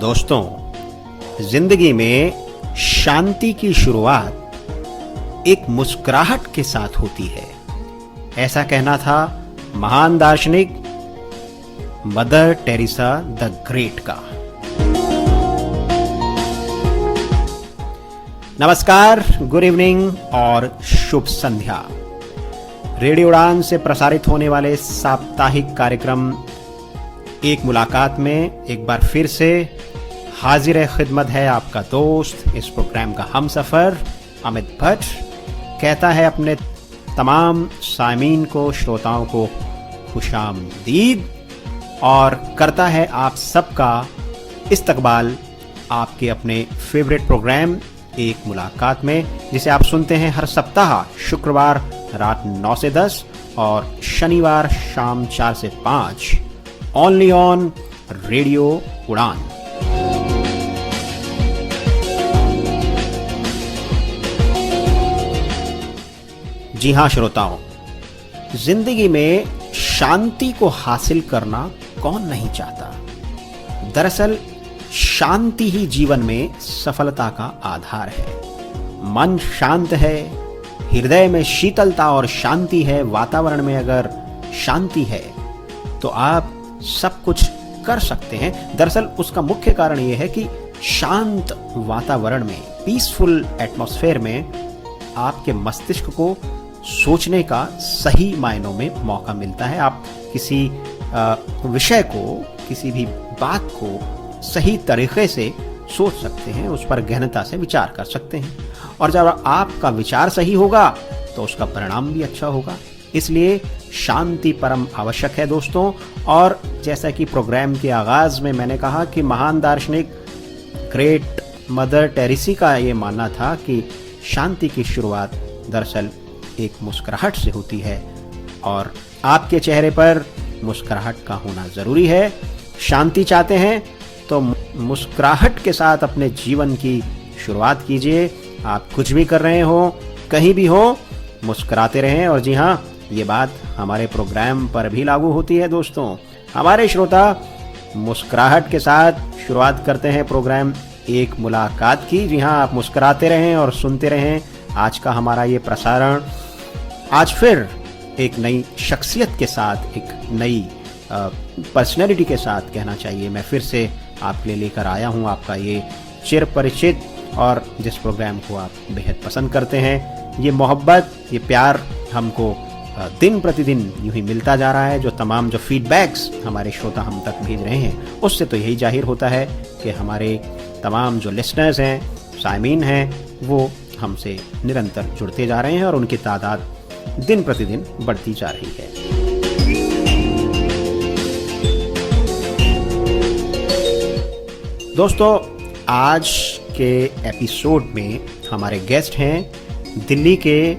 दोस्तों, जिंदगी में शांति की शुरुआत एक मुस्कुराहट के साथ होती है, ऐसा कहना था महान दार्शनिक मदर टेरेसा द ग्रेट का। नमस्कार, गुड इवनिंग और शुभ संध्या। रेडियो उड़ान से प्रसारित होने वाले साप्ताहिक कार्यक्रम एक मुलाकात में एक बार फिर से हाजिर खिदमत है आपका दोस्त, इस प्रोग्राम का हमसफर अमित भट्ट। कहता है अपने तमाम सामीन को, श्रोताओं को खुशामदीद और करता है आप सबका इस्तकबाल आपके अपने फेवरेट प्रोग्राम एक मुलाकात में, जिसे आप सुनते हैं हर सप्ताह शुक्रवार रात 9 से 10 और शनिवार शाम 4 से 5 ओनली ऑन रेडियो उड़ान। जी हां श्रोताओं, जिंदगी में शांति को हासिल करना कौन नहीं चाहता। दरअसल शांति ही जीवन में सफलता का आधार है। मन शांत है, हृदय में शीतलता और शांति है, वातावरण में अगर शांति है तो आप सब कुछ कर सकते हैं। दरअसल उसका मुख्य कारण यह है कि शांत वातावरण में, पीसफुल एटमॉस्फेयर में आपके मस्तिष्क को सोचने का सही मायनों में मौका मिलता है। आप किसी विषय को, किसी भी बात को सही तरीके से सोच सकते हैं, उस पर गहनता से विचार कर सकते हैं, और जब आपका विचार सही होगा तो उसका परिणाम भी अच्छा होगा। इसलिए शांति परम आवश्यक है दोस्तों। और जैसा कि प्रोग्राम के आगाज में मैंने कहा कि महान दार्शनिक ग्रेट मदर टेरेसी का ये मानना था कि शांति की शुरुआत दरअसल एक मुस्कुराहट से होती है, और आपके चेहरे पर मुस्कुराहट का होना जरूरी है। शांति चाहते हैं तो मुस्कुराहट के साथ अपने जीवन की शुरुआत कीजिए। आप कुछ भी कर रहे हो, कहीं भी हो, मुस्कुराते रहें। और जी हाँ, ये बात हमारे प्रोग्राम पर भी लागू होती है दोस्तों। हमारे श्रोता मुस्कुराहट के साथ शुरुआत करते हैं प्रोग्राम एक मुलाकात की। जी हाँ, आप मुस्कुराते रहें और सुनते रहें आज का हमारा ये प्रसारण। आज फिर एक नई शख्सियत के साथ, एक नई पर्सनैलिटी के साथ कहना चाहिए, मैं फिर से आपके लिए लेकर आया हूँ आपका ये चिर परिचित और जिस प्रोग्राम को आप बेहद पसंद करते हैं। ये मोहब्बत, ये प्यार हमको दिन प्रतिदिन यूं ही मिलता जा रहा है। जो फीडबैक्स हमारे श्रोता हम तक भेज रहे हैं, उससे तो यही जाहिर होता है कि हमारे तमाम जो लिसनर्स हैं, सामीन हैं, वो हमसे निरंतर जुड़ते जा रहे हैं और उनकी तादाद दिन प्रतिदिन बढ़ती जा रही है। दोस्तों, आज के एपिसोड में हमारे गेस्ट हैं दिल्ली के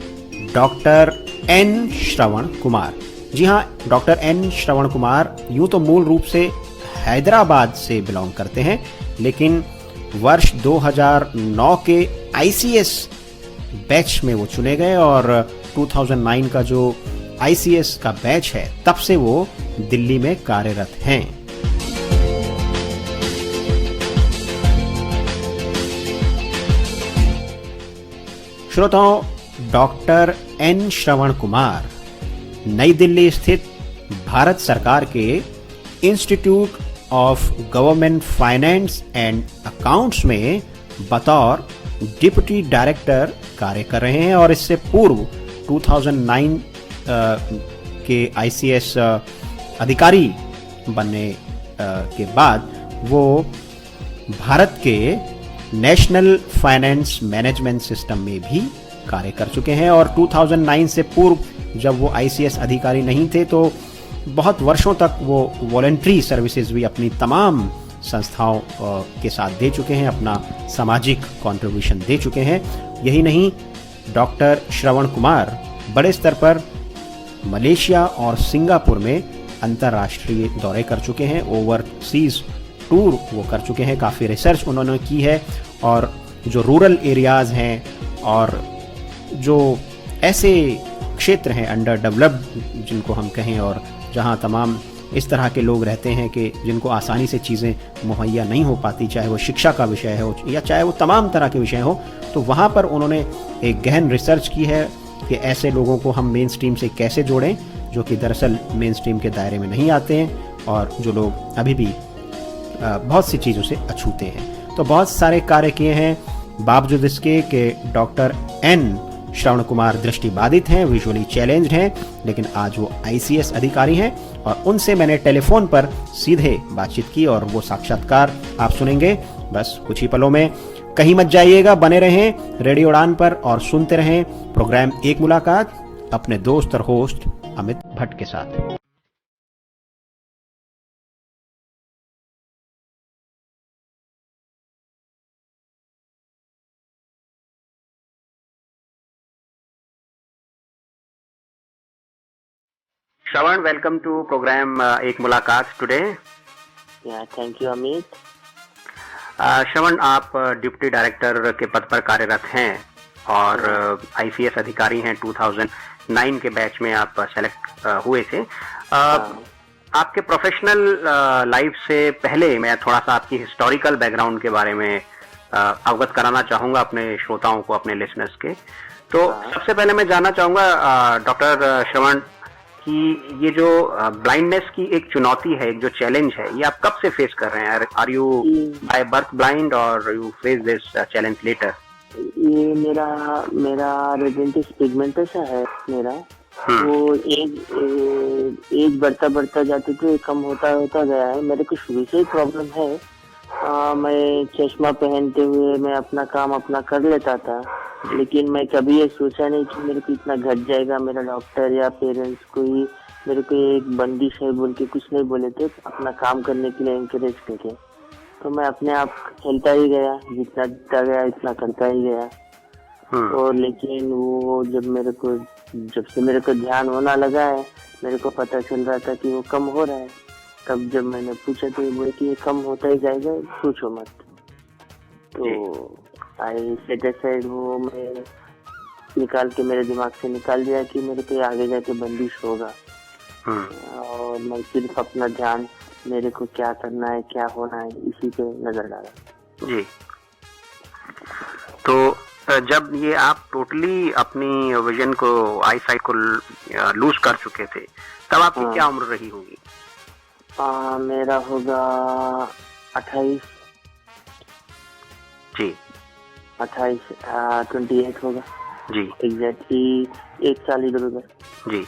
डॉक्टर एन श्रवण कुमार। जी हाँ, डॉक्टर एन श्रवण कुमार यूं तो मूल रूप से हैदराबाद से बिलोंग करते हैं, लेकिन वर्ष 2009 के ICS बैच में वो चुने गए और 2009 का जो ICS का बैच है, तब से वो दिल्ली में कार्यरत हैं। श्रोताओं, डॉक्टर एन श्रवण कुमार नई दिल्ली स्थित भारत सरकार के institute of government finance and accounts में बतौर डिप्टी डायरेक्टर कार्य कर रहे हैं, और इससे पूर्व 2009 के ICS अधिकारी बनने के बाद वो भारत के नेशनल फाइनेंस मैनेजमेंट सिस्टम में भी कार्य कर चुके हैं। और 2009 से पूर्व जब वो ICS अधिकारी नहीं थे तो बहुत वर्षों तक वो वॉलंटरी सर्विसेज भी अपनी तमाम संस्थाओं के साथ दे चुके हैं, अपना सामाजिक कंट्रीब्यूशन दे चुके हैं। यही नहीं, डॉक्टर श्रवण कुमार बड़े स्तर पर मलेशिया और सिंगापुर में अंतर्राष्ट्रीय दौरे कर चुके हैं, ओवरसीज टूर वो कर चुके हैं, काफ़ी रिसर्च उन्होंने की है। और जो रूरल एरियाज़ हैं और जो ऐसे क्षेत्र हैं अंडर डेवलप्ड जिनको हम कहें, और जहां तमाम इस तरह के लोग रहते हैं कि जिनको आसानी से चीज़ें मुहैया नहीं हो पाती, चाहे वो शिक्षा का विषय हो या चाहे वो तमाम तरह के विषय हो, तो वहाँ पर उन्होंने एक गहन रिसर्च की है कि ऐसे लोगों को हम मेन स्ट्रीम से कैसे जोड़ें, जो कि दरअसल मेन स्ट्रीम के दायरे में नहीं आते हैं और जो लोग अभी भी बहुत सी चीज़ों से अछूते हैं। तो बहुत सारे कार्य किए हैं, बावजूद इसके कि डॉक्टर एन श्रवण कुमार दृष्टिबाधित हैं, विजुअली चैलेंज्ड हैं, लेकिन आज वो ICS अधिकारी हैं और उनसे मैंने टेलीफोन पर सीधे बातचीत की और वो साक्षात्कार आप सुनेंगे बस कुछ ही पलों में। कहीं मत जाइएगा, बने रहें रेडियो उड़ान पर और सुनते रहें प्रोग्राम एक मुलाकात अपने दोस्त और होस्ट अमित भट्ट के साथ। श्रवण, वेलकम टू प्रोग्राम एक मुलाकात today. Thank you Amit. Shravan, आप डिप्टी डायरेक्टर के पद पर कार्यरत हैं और ICS अधिकारी हैं। 2009 के बैच में आप सेलेक्ट हुए थे। आपके प्रोफेशनल लाइफ से पहले मैं थोड़ा सा आपकी हिस्टोरिकल बैकग्राउंड के बारे में अवगत कराना चाहूँगा अपने श्रोताओं को, अपने लिसनर्स के। तो सबसे पहले मैं जानना चाहूँगा डॉक्टर श्रवण कि ये जो ब्लाइंडनेस की एक चुनौती है, एक जो चैलेंज है, ये आप कब से फेस कर रहे हैं? Are you by birth blind और you face this challenge later? ये मेरा रेडियंटिस पिगमेंटोसा है मेरा। वो एज बढ़ता जाते थे, कम होता गया है। मेरे को शुरू से ही प्रॉब्लम है। मैं चश्मा पहनते हुए मैं अपना काम कर लेता था, लेकिन मैं कभी ये सोचा नहीं कि मेरे को इतना घट जाएगा। मेरा डॉक्टर या पेरेंट्स कोई मेरे को एक बंदिश है बोल के कुछ नहीं बोले थे, अपना काम करने के लिए एनकरेज करके। तो मैं अपने आप चलता ही गया, जितना जीतता गया इतना करता ही गया। और लेकिन वो जब से मेरे को ध्यान होना लगा है, मेरे को पता चल रहा था कि वो कम हो रहा है। तब जब मैंने पूछा तो ये बोले कि ये कम होता ही जाएगा, पूछो मत। तो आई सेट असाइड, वो मैं निकाल के मेरे दिमाग से निकाल दिया कि मेरे को आगे जाके बंदिश होगा। और मैं सिर्फ अपना ध्यान मेरे को क्या करना है, क्या होना है, इसी पे नजर डाला। जी। तो जब ये आप टोटली अपनी विजन को, आई साइट को लूज कर चुके थे, तब आपकी क्या उम्र रही होगी? मेरा होगा 28। जी। 28 होगा जी, एग्जैक्टली 1 साल इधर उधर। जी।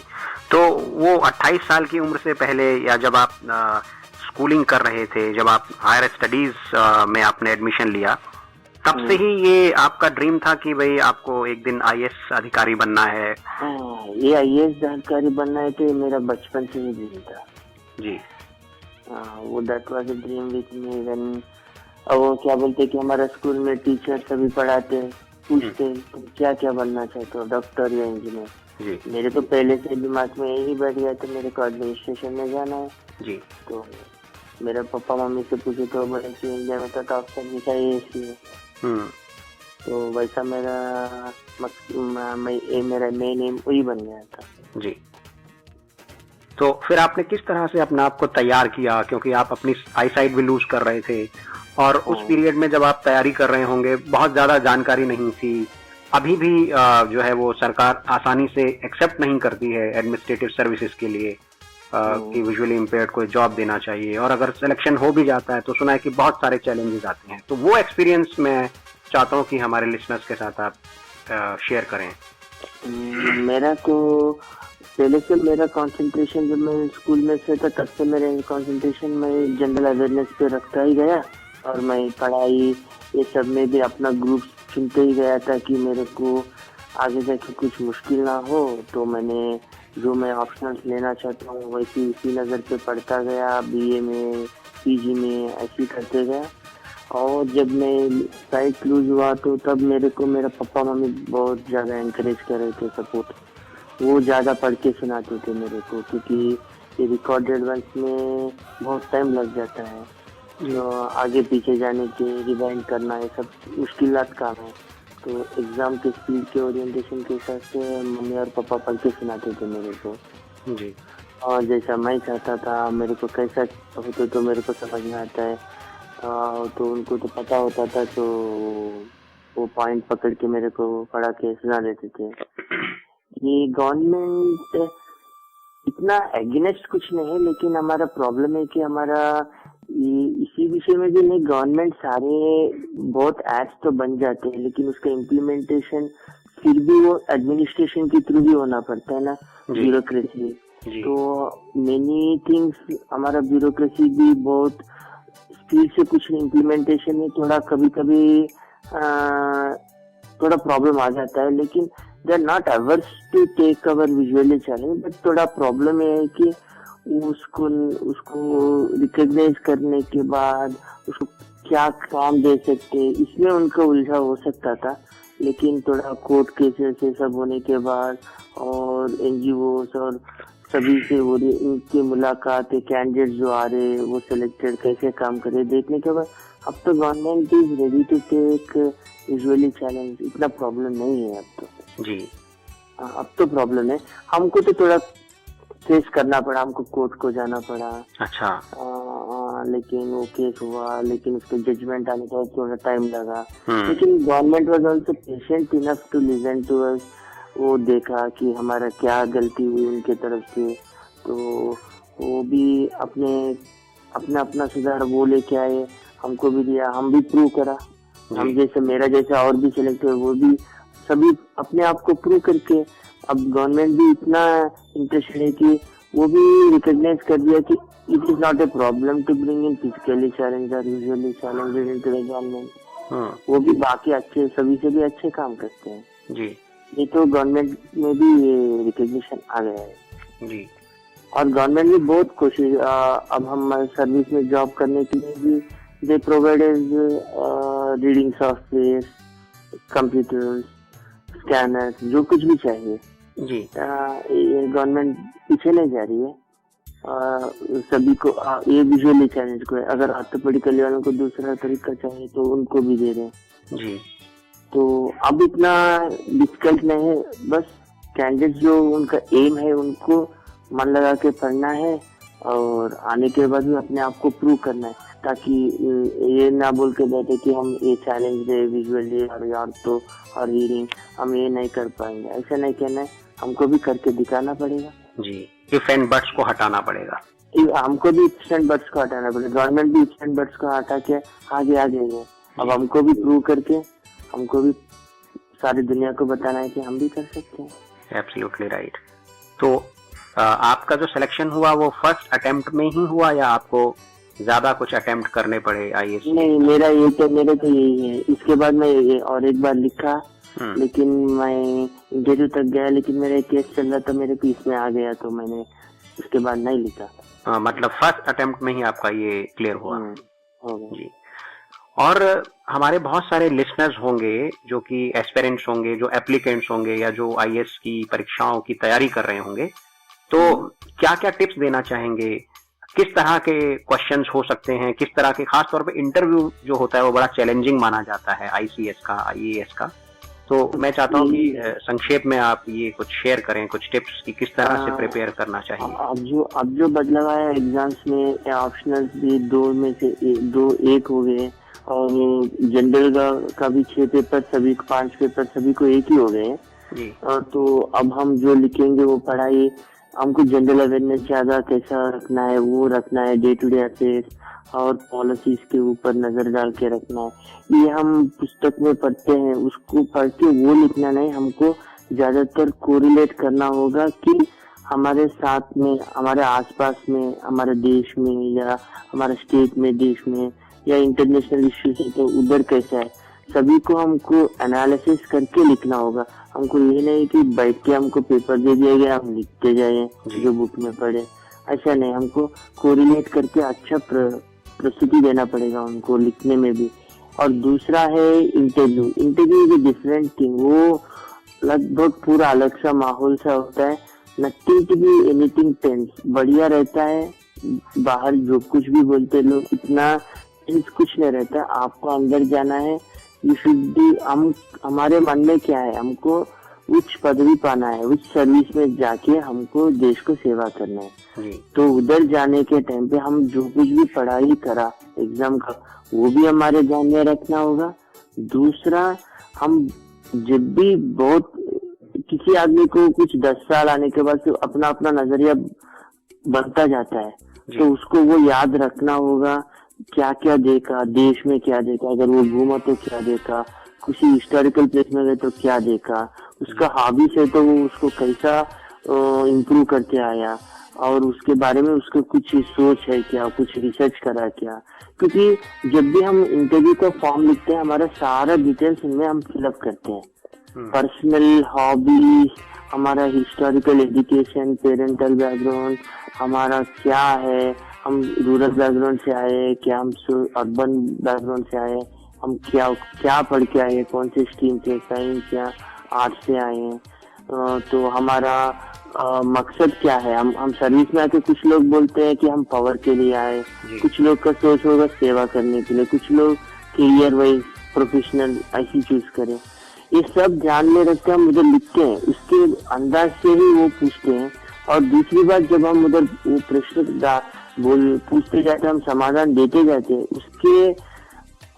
तो वो 28 साल की उम्र से पहले, या जब आप स्कूलिंग कर रहे थे, जब आप हायर स्टडीज में आपने एडमिशन लिया, तब से ही ये आपका ड्रीम था कि भाई आपको एक दिन IAS अधिकारी बनना है? ये IAS अधिकारी बनना है तो मेरा बचपन से ही ड्रीम था जी। वो that was a dream with me when वो क्या बोलते कि हमारा स्कूल में टीचर सभी पढ़ाते हैं, पूछते तुम क्या क्या बनना चाहते हो, डॉक्टर या इंजीनियर? मेरे तो पहले से दिमाग में यही बैठ गया था, मेरे को एडमिनिस्ट्रेशन में जाना है जी। तो मेरे पापा मम्मी से पूछे तो बोले कि इंडिया में तो टॉप करनी चाहिए इसलिए। तो वैसा मेरा मेन एम वही बन गया था जी। तो फिर आपने किस तरह से अपने आप को तैयार किया, क्योंकि आप अपनी आई साइट भी लूज कर रहे थे और उस पीरियड में जब आप तैयारी कर रहे होंगे बहुत ज्यादा जानकारी नहीं थी। अभी भी जो है वो सरकार आसानी से एक्सेप्ट नहीं करती है एडमिनिस्ट्रेटिव सर्विसेज के लिए कि विजुअली इम्पेयर्ड को जॉब देना चाहिए, और अगर सिलेक्शन हो भी जाता है तो सुना है कि बहुत सारे चैलेंजेस आते हैं। तो वो एक्सपीरियंस मैं चाहता हूँ कि हमारे लिसनर्स के साथ आप शेयर करें। मेरा तो पहले से मेरा कंसंट्रेशन जब मैं स्कूल में से था तब से मेरे कंसंट्रेशन में जनरल अवेयरनेस पे रखता ही गया, और मैं पढ़ाई ये सब में भी अपना ग्रुप चुनते ही गया था कि मेरे को आगे जाके कुछ मुश्किल ना हो। तो मैंने जो मैं ऑप्शनल्स लेना चाहता हूँ वैसी उसी नज़र पे पढ़ता गया, BA में PG में ऐसे करते गया। और जब मैं साइट लूज हुआ तो तब मेरे को मेरा पापा मम्मी बहुत ज़्यादा एनकरेज कर रहे थे, सपोर्ट वो ज़्यादा पढ़ के सुनाते थे मेरे को, क्योंकि ये रिकॉर्डेड वर्क में बहुत टाइम लग जाता है, जो आगे पीछे जाने के रिवाइंड करना ये सब मुश्किल काम है। तो एग्ज़ाम के स्पीड के ओरिएंटेशन के हिसाब से मम्मी और पापा पढ़ के सुनाते थे मेरे को जी। और जैसा मैं चाहता था, मेरे को कैसा होता तो मेरे को समझ में आता है। तो उनको तो पता होता था, तो वो पॉइंट पकड़ के मेरे को पढ़ा के सुना देते थे। ये गवर्नमेंट इतना एगेंस्ट कुछ नहीं है, लेकिन हमारा प्रॉब्लम है कि हमारा इसी विषय में भी नहीं, गवर्नमेंट सारे बहुत एक्ट तो बन जाते हैं, लेकिन उसका इम्प्लीमेंटेशन फिर भी वो एडमिनिस्ट्रेशन के थ्रू भी होना पड़ता है ना, ब्यूरोक्रेसी। तो मेनी थिंग्स हमारा ब्यूरोक्रेसी भी बहुत स्पीड से कुछ इम्प्लीमेंटेशन में थोड़ा कभी कभी थोड़ा प्रॉब्लम आ जाता है, लेकिन they are not ours to take our visually challenge. But थोड़ा प्रॉब्लम ये है कि उसको रिकॉग्नाइज करने के बाद उसको क्या काम दे सकते हैं, इसमें उनका उलझा हो सकता था। लेकिन थोड़ा कोर्ट केसेस से सब होने के बाद और एनजीओ और सभी से हो रही उनकी मुलाकात, कैंडिडेट जो आ रहे वो सिलेक्टेड कैसे काम करे देखने के बाद अब तो government is ready to take visually challenge. इतना प्रॉब्लम नहीं है अब तो जी। अब तो प्रॉब्लम है, हमको तो थोड़ा फेस करना पड़ा, हमको कोर्ट को जाना पड़ा। अच्छा। लेकिन वो केस हुआ, लेकिन उसके जजमेंट आने का थोड़ा टाइम लगा। लेकिन government was also patient enough to listen to us. वो देखा कि हमारा क्या गलती हुई उनके तरफ से, तो वो भी अपना सुधार वो लेके आए, हमको भी दिया, हम भी प्रूव करा। हम जैसे मेरा जैसा और भी सिलेक्ट हुए, वो भी सभी अपने आप को प्रूव करके अब गवर्नमेंट भी इतना इंटरेस्टेड है कि वो भी रिकॉग्नाइज कर दिया कि it is not a problem to bring in physically challenge और visually challenge into the government. वो भी बाकी अच्छे सभी से भी अच्छे काम करते हैं जी। ये तो गवर्नमेंट में भी ये रिकॉग्निशन आ गया है जी। और गवर्नमेंट भी बहुत कोशिश, अब हम सर्विस में जॉब करने के लिए भी they provide reading software, computers, scanners, जो कुछ भी चाहिए जी। ये गवर्नमेंट पीछे नहीं जा रही है। सभी को ये विजुअली चैलेंज को है, अगर ऑर्थोपेडिकली वालों को दूसरा तरीका चाहिए तो उनको भी दे रहे हैं जी। तो अब इतना डिफिकल्ट नहीं है, बस कैंडिडेट जो उनका एम है उनको मन लगा के पढ़ना है और आने के बाद भी अपने आप को प्रूव करना है, ताकि ये ना बोल के बैठे कि हम ये चैलेंज दे विजुअली और यार तो और रीडिंग हम ये नहीं कर पाएंगे। ऐसा नहीं कहना है, हमको भी करके दिखाना पड़ेगा जी। इफ एंड बट्स को हटाना पड़ेगा, हमको भी इफ्स एंड बट्स को हटाना पड़ेगा। गवर्नमेंट भी इफ्स एंड बट्स को हटा के आगे आ गई है, अब हमको भी प्रूव करके हमको भी सारी दुनिया को बताना है कि हम भी कर सकते हैं। Absolutely right. तो आपका जो सिलेक्शन हुआ वो फर्स्ट अटेम्प्ट में ही हुआ या आपको ज्यादा कुछ अटेम्प्ट करने पड़े आईएएस? नहीं, मेरा यही है। इसके बाद मैं और एक बार लिखा, लेकिन मैं इंटरव्यू तक गया, लेकिन मेरा केस चल रहा था, मेरे पीस में आ गया तो मैंने उसके बाद नहीं लिखा। मतलब फर्स्ट अटेम्प्ट में ही आपका ये क्लियर हुआ? हो गया जी। और हमारे बहुत सारे लिसनर्स होंगे जो कि एस्पिरेंट्स होंगे, जो एप्लीकेंट्स होंगे या जो आईएएस की परीक्षाओं की तैयारी कर रहे होंगे, तो क्या क्या टिप्स देना चाहेंगे? किस तरह के क्वेश्चंस हो सकते हैं, किस तरह के, खास तौर पे इंटरव्यू जो होता है वो बड़ा चैलेंजिंग माना जाता है आईसीएस का, आईएएस का। तो मैं चाहता हूँ कि संक्षेप में आप ये कुछ शेयर करें, कुछ टिप्स कि किस तरह से प्रिपेयर करना चाहिए। अब जो बदलाव आया एग्जाम्स में, ऑप्शनल भी 2 में से 1 हो गए और जनरल का भी 6 पेपर, सभी 5 पेपर सभी को 1 ही हो गए जी। तो अब हम जो लिखेंगे वो पढ़ाई, हमको जनरल अवेयरनेस ज्यादा कैसा रखना है वो रखना है, डे टू डे अफेयर्स और पॉलिसीज के ऊपर नजर डाल के रखना है। ये हम पुस्तक में पढ़ते हैं, उसको पढ़ के वो लिखना नहीं, हमको ज्यादातर कोरिलेट करना होगा कि हमारे साथ में, हमारे आसपास में, हमारे देश में या हमारे स्टेट में, देश में या इंटरनेशनल इश्यूज है तो उधर कैसा है, सभी को हमको एनालिसिस करके लिखना होगा। हमको ये नहीं कि बैठ के हमको पेपर दे दिया गया हम लिखते जाए जो बुक में पढ़े, ऐसा नहीं, हमको कोरिलेट करके अच्छा प्रस्तुति देना पड़ेगा उनको लिखने में भी। और दूसरा है interview is a different thing, वो लगभग पूरा अलग सा माहौल सा होता है। Nothing to be anything tense, बढ़िया रहता है। बाहर जो कुछ भी बोलते लोग, इतना टेंस कुछ नहीं रहता, आपको अंदर जाना है। यू शुड बी, हम हमारे मन में क्या है, हमको उच्च पदवी पाना है, उच्च सर्विस में जाके हमको देश को सेवा करना है। तो उधर जाने के टाइम पे हम जो कुछ भी पढ़ाई करा एग्जाम का, वो भी हमारे ध्यान में रखना होगा। दूसरा, हम जब भी बहुत किसी आदमी को कुछ 10 साल आने के बाद अपना अपना नजरिया बनता जाता है, तो उसको वो याद रखना होगा क्या क्या देखा, देश में क्या देखा, अगर वो घूमा तो क्या देखा, किसी हिस्टोरिकल प्लेस में गए तो क्या देखा, उसका हॉबीज है तो वो उसको कैसा इम्प्रूव करके आया, और उसके बारे में उसको कुछ सोच है क्या, कुछ रिसर्च करा क्या। क्योंकि जब भी हम इंटरव्यू का फॉर्म लिखते हैं, हमारा सारा डिटेल्स इनमें हम फिलअप करते हैं, पर्सनल हॉबीज, हमारा हिस्टोरिकल एजुकेशन, पेरेंटल बैकग्राउंड हमारा क्या है, हम रूरल बैकग्राउंड से आए क्या, हम अर्बन बैकग्राउंड से आए, हम क्या क्या पढ़ के आए, कौन से स्ट्रीम से, साइंस या आर्ट्स से आए हैं, तो हमारा मकसद क्या है। हम सर्विस में आके, कुछ लोग बोलते हैं कि हम पावर के लिए आए, कुछ लोग का सोच होगा सेवा करने के लिए, कुछ लोग करियर वाइज प्रोफेशनल ऐसी चूज करें। ये सब ध्यान में रखते हम उधर लिखते हैं, उसके अंदाज से ही वो पूछते हैं। और दूसरी बात, जब हम उधर वो प्रश्न पूछते जाते, हम समाधान देते जाते, उसके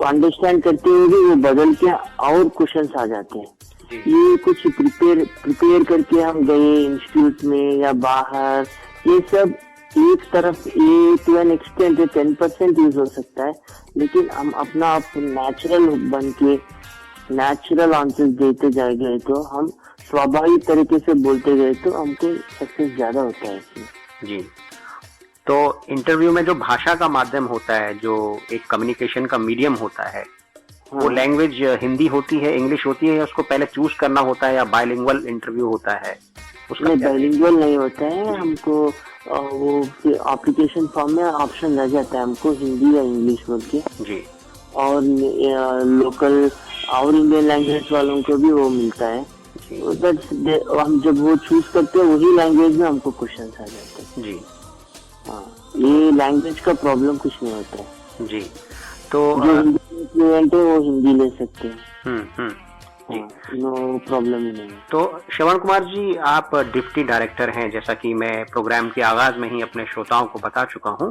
अंडरस्टैंड करते हुए भी वो बदल के और क्वेश्चंस आ जाते हैं। ये कुछ प्रिपेयर करके हम गए इंस्टीट्यूट में या बाहर, ये सब एक तरफ, ये टू एन एक्सटेंट 10% यूज हो सकता है, लेकिन हम अपना आप नेचुरल बन के नेचुरल आंसर देते जाएंगे, तो हम स्वाभाविक तरीके से बोलते गए तो हमको सक्सेस ज्यादा होता है इसमें। जी, तो इंटरव्यू में जो भाषा का माध्यम होता है, जो एक कम्युनिकेशन का मीडियम होता है, वो लैंग्वेज हिंदी होती है, इंग्लिश होती है, या उसको पहले चूज करना होता है, या बाइलिंगुअल इंटरव्यू होता है? उसका बाइलिंगुअल नहीं होता है, हमको वो एप्लीकेशन फॉर्म में ऑप्शन रह जाता है, हमको हिंदी या इंग्लिश बोल के जी, और लोकल और इंडियन लैंग्वेज वालों को भी वो मिलता है। हम जब वो चूज करते हैं, वही लैंग्वेज में हमको क्वेश्चन आ जाते हैं जी। हाँ, ये लैंग्वेज का प्रॉब्लम कुछ नहीं होता है जी। तो जो हिंदी फ्लुएंट है वो हिंदी ले सकते हैं, नो प्रॉब्लम ही नहीं। तो श्रवण कुमार जी, आप डिप्टी डायरेक्टर हैं, जैसा कि मैं प्रोग्राम के आगाज में ही अपने श्रोताओं को बता चुका हूं,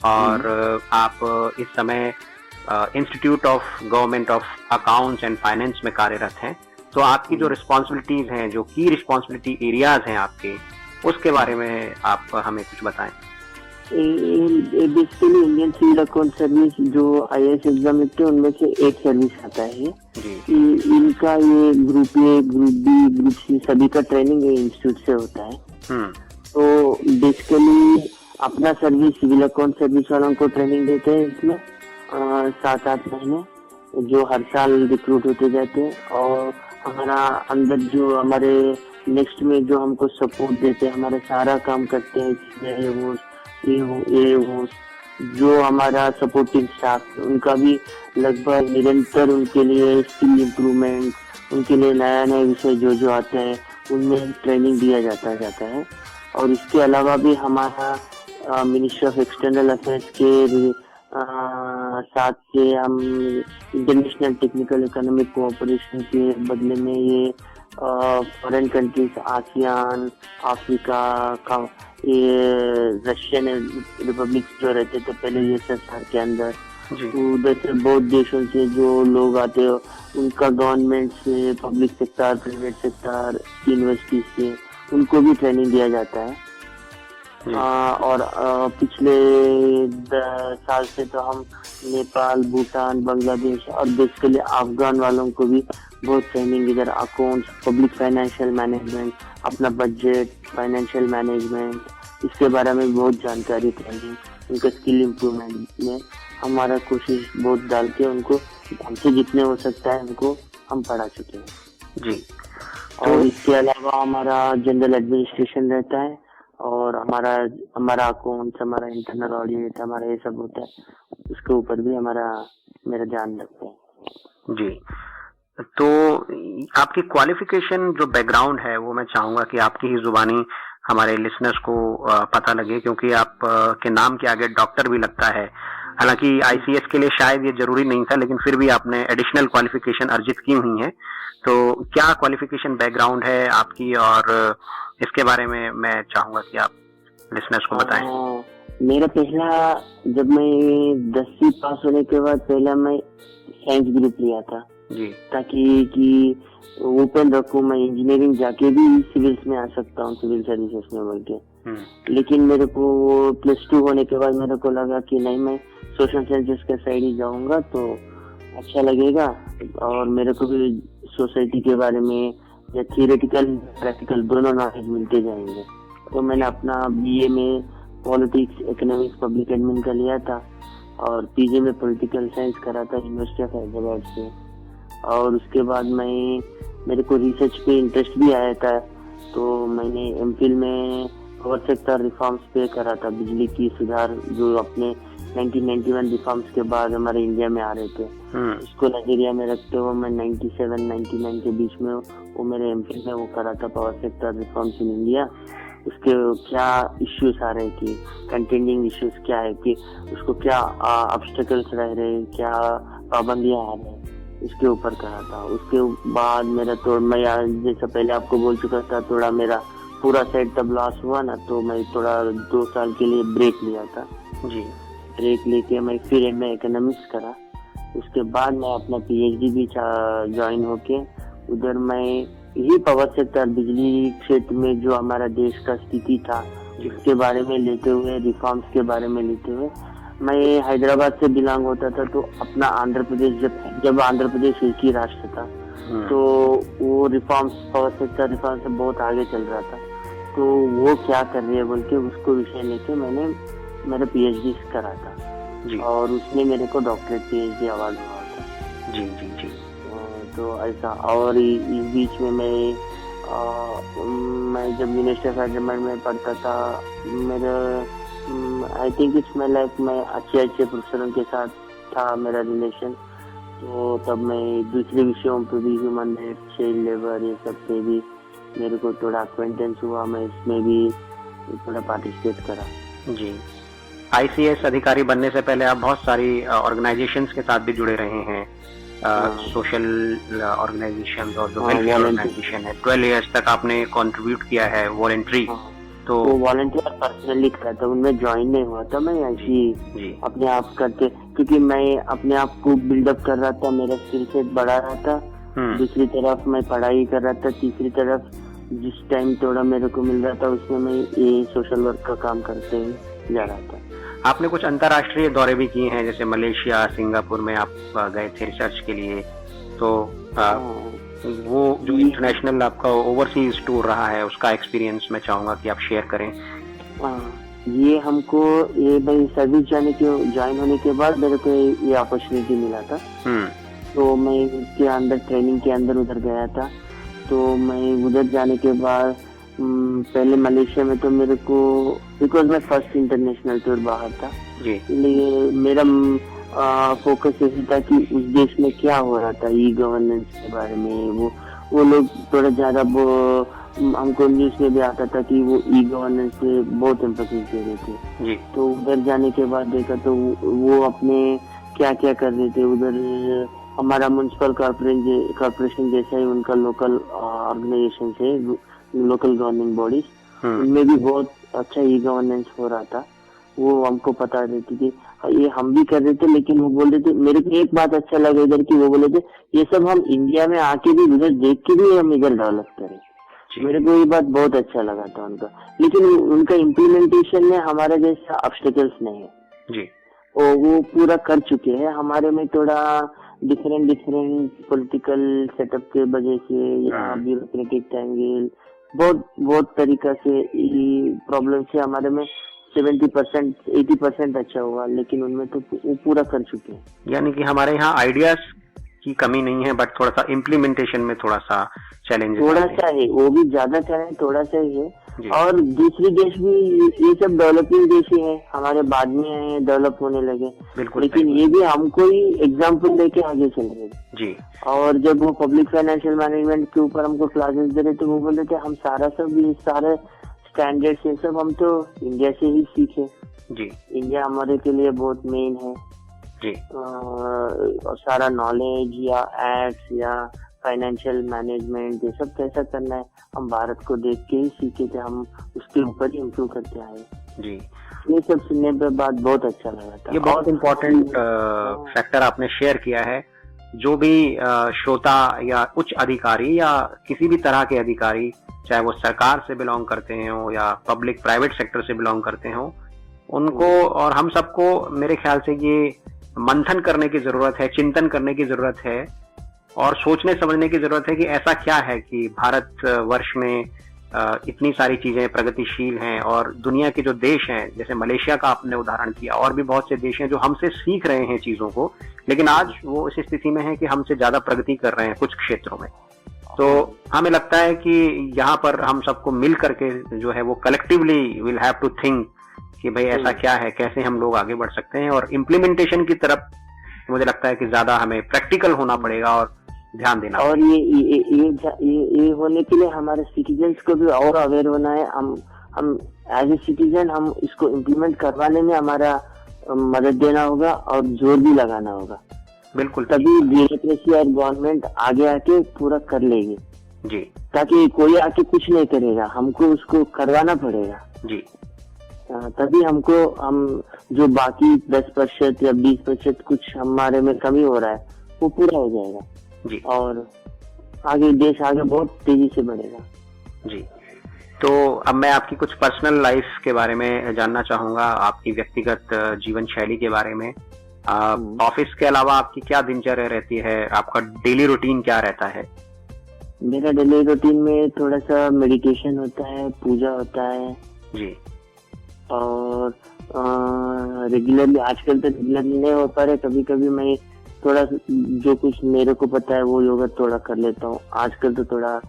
और आप इस समय institute of government of accounts and finance में कार्यरत हैं। तो आपकी जो रिस्पॉन्सिबिलिटीज हैं, जो की रिस्पॉन्सिबिलिटी एरियाज हैं आपके, उसके बारे में आप हमें कुछ बताएं। Basically Indian civil account service जो IAS एग्जाम लिखते हैं, उनमें से एक सर्विस आता है इनका। ये group A, group B, group C सभी का ट्रेनिंग इंस्टीट्यूट से होता है। तो बेसिकली अपना सर्विस सिविल अकाउंट सर्विस वालों को ट्रेनिंग देते हैं इसमें 7-8 महीने, जो हर साल रिक्रूट होते जाते हैं। और हमारा अंदर जो हमारे नेक्स्ट में जो हमको सपोर्ट देते हैं, हमारा सारा काम करते हैं, वो जो हमारा सपोर्टिंग स्टाफ, उनका भी लगभग निरंतर उनके लिए स्किल इम्प्रूवमेंट, उनके लिए नया नया विषय जो आते हैं उनमें ट्रेनिंग दिया जाता है। और इसके अलावा भी हमारा मिनिस्ट्री ऑफ एक्सटर्नल अफेयर्स के साथ से हम इंटरनेशनल टेक्निकल इकोनॉमिक कोऑपरेशन के बदले में ये फॉरेन कंट्रीज, आसियान, अफ्रीका का, ये रशियन रिपब्लिक जो रहते थे पहले USSR के अंदर, उधर से बहुत देशों से जो लोग आते हैं, उनका गवर्नमेंट से, public sector, private sector, university से, उनको भी ट्रेनिंग दिया जाता है। और पिछले 10 साल से तो हम नेपाल, भूटान, बांग्लादेश और बेसिकली अफगान वालों को भी बहुत ट्रेनिंग, इधर अकाउंट्स, पब्लिक फाइनेंशियल मैनेजमेंट, अपना बजट, फाइनेंशियल मैनेजमेंट, इसके बारे में बहुत जानकारी, ट्रेनिंग, उनका स्किल इम्प्रूवमेंट में हमारा कोशिश बहुत डाल के उनको हमसे जितने हो सकता है उनको हम पढ़ा चुके हैं जी। और इसके अलावा हमारा जनरल एडमिनिस्ट्रेशन रहता है, और हमारा अकाउंट्स, हमारा इंटरनल ऑडिट, हमारा ये सब होता है, उसके ऊपर भी मेरा ध्यान रखते हैं जी। तो आपकी क्वालिफिकेशन, जो बैकग्राउंड है, वो मैं चाहूंगा कि आपकी ही जुबानी हमारे लिसनर्स को पता लगे, क्योंकि आप के नाम के आगे डॉक्टर भी लगता है, हालांकि आईसीएस के लिए शायद ये जरूरी नहीं था, लेकिन फिर भी आपने एडिशनल क्वालिफिकेशन अर्जित की हुई है। तो क्या क्वालिफिकेशन बैकग्राउंड है आपकी, और इसके बारे में मैं चाहूंगा कि आप लिसनर्स को बताएं। मेरा पहला, जब मैं 10वीं पास होने के बाद पहला मैं साइंस ग्रुप लिया था जी, ताकि कि ओपन रखूं, मैं इंजीनियरिंग जाके भी सिविल्स में आ सकता हूँ, सिविल सर्विसेज में बोल के। लेकिन मेरे को +2 होने के बाद मेरे को लगा कि नहीं, मैं सोशल साइंसेस के साइड ही जाऊंगा तो अच्छा लगेगा, और मेरे को भी सोसाइटी के बारे में या थियोरेटिकल प्रैक्टिकल दोनों नॉलेज मिलते जाएंगे। तो मैंने अपना बीए में पॉलिटिक्स, इकोनॉमिक्स, पब्लिक एडमिन का लिया था, और पीजी में पॉलिटिकल साइंस करा था यूनिवर्सिटी ऑफ हैदराबाद से। और उसके बाद मेरे को रिसर्च पे इंटरेस्ट भी आया था, तो मैंने एमफिल में पावर सेक्टर रिफॉर्म्स पे करा था, बिजली की सुधार जो अपने 1991 रिफॉर्म्स के बाद हमारे इंडिया में आ रहे थे, उसको नजरिया में रखते हुए मैं 97-99 के बीच में वो मेरे एमफिल में वो करा था, power sector reforms in India. उसके क्या इश्यूज आ रहे कि कंटेंडिंग इश्यूज क्या है, कि उसको क्या ऑब्स्टेकल्स रह रहे, क्या पाबंदियां आ रहे, इसके ऊपर करा था। उसके बाद मेरा तो मैं जैसा पहले आपको बोल चुका था, थोड़ा मेरा पूरा सेट तब लॉस हुआ ना, तो मैं थोड़ा 2 साल के लिए ब्रेक लिया था जी। ब्रेक लेके मैं फिर एमए इकोनॉमिक्स करा। उसके बाद मैं अपना पीएचडी भी ज्वाइन होके उधर मैं यही पावर सेक्टर, बिजली क्षेत्र में जो हमारा देश का स्थिति था उसके बारे में लेते हुए, रिफॉर्म्स के बारे में लेते हुए, मैं हैदराबाद से बिलोंग होता था, तो अपना आंध्र प्रदेश जब आंध्र प्रदेश एक ही राष्ट्र था, तो वो रिफॉर्म्स, पावर सेक्टर रिफॉर्म से बहुत आगे चल रहा था, तो वो क्या कर रही है बोल के उसको विषय लेके मैंने मेरा पीएचडी करा था जी। और उसमें मेरे को डॉक्टरेट पीएचडी अवार्ड हुआ था जी जी जी। तो ऐसा। और इस बीच में मैं जब यूनिवर्सिटी ऑफ हैदराबाद में पढ़ता था, मेरा I think it's my life में अच्छे प्रोफेसरों के साथ था मेरा रिलेशन, तो तब मैं दूसरे विषयों पे भी, ह्यूमन राइट्स, चाइल्ड लेबर, ये सब पे भी मेरे को थोड़ा अक्वेंटेंस हुआ, मैं इसमें भी थोड़ा पार्टिसिपेट करा जी। आईसीएस अधिकारी बनने से पहले आप बहुत सारी ऑर्गेनाइजेशंस के साथ भी जुड़े रहे हैं, सोशल ऑर्गेनाइजेशन और जो वेलफेयर ऑर्गेनाइजेशन है। 12 इयर्स तक आपने कंट्रीब्यूट किया है वॉलंटरी। तो वॉलंटियर पर्सनली करा था, उनमें ज्वाइन नहीं हुआ था, मैं ऐसी अपने आप करके, क्योंकि मैं अपने आप को बिल्डअप कर रहा था, मेरा स्किल सेट बढ़ा रहा था, दूसरी तरफ मैं पढ़ाई कर रहा था, तीसरी तरफ जिस टाइम थोड़ा मेरे को मिल रहा था उसमें मैं ये सोशल वर्क का काम करते हुए जा रहा था। आपने कुछ अंतर्राष्ट्रीय दौरे भी किए हैं, जैसे मलेशिया, सिंगापुर में आप गए थे रिसर्च के लिए, तो वो जो इंटरनेशनल आपका ओवरसीज टूर रहा है उसका एक्सपीरियंस मैं चाहूंगा कि आप शेयर करें। ये हमको भाई सर्विस ज्वाइन होने के बाद मेरे को ये अपॉर्चुनिटी मिला था, तो मैं इसके अंदर ट्रेनिंग के अंदर उधर गया था। तो मैं उधर जाने के बाद पहले मलेशिया में तो मेरे को, बिकॉज मैं फर्स्ट इंटरनेशनल टूर बाहर था, इसलिए मेरा फोकस यही था कि उस देश में क्या हो रहा था, ई गवर्नेंस के बारे में। वो लोग थोड़ा ज्यादा हमको न्यूज में भी आता था कि वो ई गवर्नेंस पे बहुत एम्फेसिस दे रहे थे। तो उधर जाने के बाद देखा तो वो अपने क्या क्या कर रहे थे उधर। हमारा म्युनिसिपल कॉर्पोरेशन जैसा ही उनका लोकल ऑर्गेनाइजेशन है, लोकल गवर्निंग बॉडीज, उनमें भी बहुत अच्छा ई गवर्नेंस हो रहा था। वो हमको पता रहती थी, ये हम भी कर रहे थे, लेकिन वो बोल रहे थे, मेरे को एक बात अच्छा लगा इधर की, वो बोले थे ये सब हम इंडिया में आके भी उधर देख के भी हम इधर डेवलप करें। मेरे को ये बात बहुत अच्छा लगा था उनका, लेकिन उनका इम्प्लीमेंटेशन में हमारे जैसा ऑब्स्टेकल्स नहीं है जी। और वो पूरा कर चुके हैं। हमारे में थोड़ा डिफरेंट पॉलिटिकल सेटअप के वजह से या ब्यूरोक्रेटिक एंगल बहुत तरीका से प्रॉब्लम से हमारे में 70% 80% अच्छा हुआ, लेकिन उनमें तो वो पूरा कर चुके हैं। यानी कि हमारे यहाँ आइडियाज की कमी नहीं है, बट थोड़ा सा इम्प्लीमेंटेशन में थोड़ा सा चैलेंज है, वो भी ज्यादा चैलेंज थोड़ा सा ही है। और दूसरी देश भी, ये सब डेवलपिंग देश ही है, हमारे बाद में डेवलप होने लगे, लेकिन ये भी हमको ही एग्जाम्पल लेके आगे चल रहे जी। और जब वो पब्लिक फाइनेंशियल मैनेजमेंट के ऊपर हमको क्लासेस दे रहे थे, वो बोल रहे थे हम सारे स्टैंडर्ड्स ये सब हम तो इंडिया से ही सीखे, जी इंडिया हमारे के लिए बहुत मेन है। जी और सारा नॉलेज या एड्स या फाइनेंशियल मैनेजमेंट ये सब कैसा करना है हम भारत को देख के ही सीखे थे, हम उसके ऊपर ही इम्प्रूव करते आए। जी ये सब सुनने पे बात बहुत अच्छा लगा था। ये बहुत इम्पोर्टेंट फैक्टर आपने शेयर किया है। जो भी श्रोता या उच्च अधिकारी या किसी भी तरह के अधिकारी, चाहे वो सरकार से बिलोंग करते हो या पब्लिक प्राइवेट सेक्टर से बिलोंग करते हो, उनको और हम सबको मेरे ख्याल से ये मंथन करने की जरूरत है, चिंतन करने की जरूरत है और सोचने समझने की जरूरत है कि ऐसा क्या है कि भारत वर्ष में इतनी सारी चीजें प्रगतिशील हैं और दुनिया के जो देश हैं, जैसे मलेशिया का आपने उदाहरण किया, और भी बहुत से देश हैं जो हमसे सीख रहे हैं चीजों को, लेकिन आज वो इस स्थिति में है कि हमसे ज्यादा प्रगति कर रहे हैं कुछ क्षेत्रों में। तो हमें लगता है कि यहाँ पर हम सबको मिल करके जो है वो collectively will have to think कि भाई ऐसा क्या है, कैसे हम लोग आगे बढ़ सकते हैं, और इम्प्लीमेंटेशन की तरफ मुझे लगता है कि ज्यादा हमें प्रैक्टिकल होना पड़ेगा और ध्यान देना। और ये होने के लिए हमारे सिटीजन्स को भी और अवेयर होना है। हम एज ए सिटीजन हम इसको इम्प्लीमेंट करवाने में हमारा मदद देना होगा और जोर भी लगाना होगा। बिल्कुल, तभी ब्यूरोक्रेसी और गवर्नमेंट आगे आके पूरा कर लेगी जी, ताकि कोई आके कुछ नहीं करेगा, हमको उसको करवाना पड़ेगा जी। तभी हमको हम जो बाकी 10% या 20% कुछ हमारे में कमी हो रहा है वो पूरा हो जाएगा जी, और आगे देश आगे बहुत तेजी से बढ़ेगा जी। तो अब मैं आपकी कुछ पर्सनल लाइफ के बारे में जानना चाहूंगा, आपकी व्यक्तिगत जीवन शैली के बारे में। ऑफिस के अलावा आपकी क्या दिनचर्या रहती है, आपका डेली रूटीन क्या रहता है? मेरा डेली रूटीन में थोड़ा सा मेडिटेशन होता है, पूजा होता है जी, और रेगुलरली, आजकल तो रेगुलरली नहीं हो पा रहे, कभी कभी मैं थोड़ा जो कुछ मेरे को पता है वो योगा थोड़ा कर लेता हूँ। आजकल तो थोड़ा